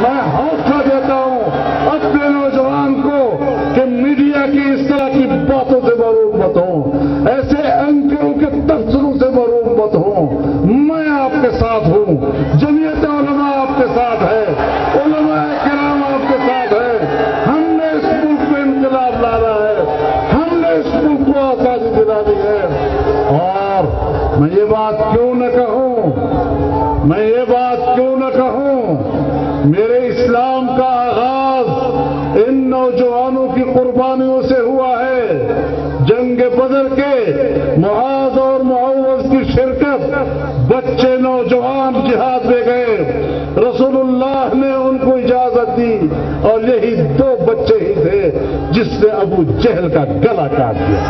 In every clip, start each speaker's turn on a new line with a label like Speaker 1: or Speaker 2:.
Speaker 1: میں حوصلہ دیتا ہوں اپنے نوجوان کو کہ میڈیا کی اس طرح کی باتوں سے محروم مت ہوں، ایسے اینکروں کے تبصروں سے محروم مت ہوں۔ میں آپ کے ساتھ ہوں، جمعیت علماء آپ کے ساتھ ہے، علماء کرام آپ کے ساتھ ہے۔ ہم نے اس ملک میں انقلاب لانا ہے، ہم نے اس ملک کو آزادی دلانی ہے۔ اور میں یہ بات کیوں نہ کہوں، میں یہ بات کیوں نہ کہوں، میرے اسلام کا آغاز ان نوجوانوں کی قربانیوں سے ہوا ہے۔ جنگ بدر کے معاذ اور معوذ کی شرکت، بچے نوجوان جہاد میں گئے، رسول اللہ نے ان کو اجازت دی، اور یہی 2 بچے ہی تھے جس نے ابو جہل کا گلا کاٹ دیا۔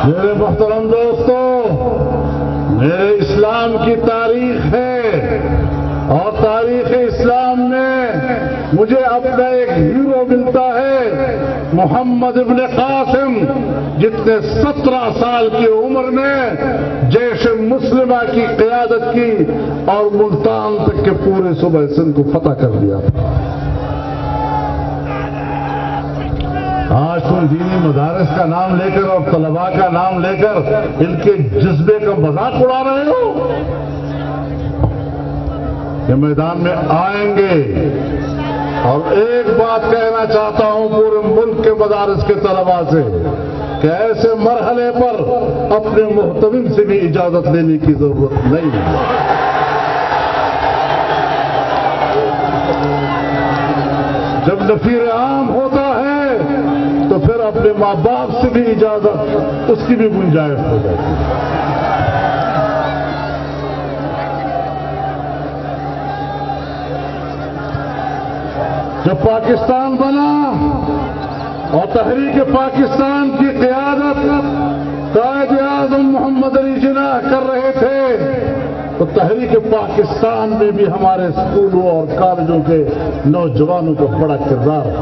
Speaker 1: میرے محترم دوستو، میرے اسلام کی تاریخ ہے، اور تاریخ اسلام میں مجھے اپنا ایک ہیرو ملتا ہے، محمد ابن قاسم، جس نے 17 سال کی عمر میں جیش مسلمہ کی قیادت کی اور ملتان تک کے پورے صوبہ سندھ کو فتح کر دیا تھا۔ آج تم دینی مدارس کا نام لے کر اور طلباء کا نام لے کر ان کے جذبے کا مذاق اڑا رہے ہو۔ یہ میدان میں آئیں گے، اور ایک بات کہنا چاہتا ہوں پورے ملک کے مدارس کے طلباء سے کہ ایسے مرحلے پر اپنے محتمم سے بھی اجازت لینے کی ضرورت نہیں ہے۔ جب نفیر عام ہوتا ہے تو پھر اپنے ماں باپ سے بھی اجازت، اس کی بھی گنجائش ہو جاتی ہے۔ جب پاکستان بنا اور تحریک پاکستان کی قیادت قائد اعظم محمد علی جناح کر رہے تھے، تو تحریک پاکستان میں بھی ہمارے اسکولوں اور کالجوں کے نوجوانوں کا بڑا کردار ہے۔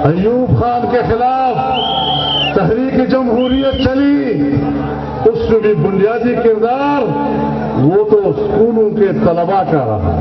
Speaker 1: ایوب خان کے خلاف تحریک جمہوریت چلی، اس میں بھی بنیادی کردار وہ تو اسکولوں کے طلباء کا رہا۔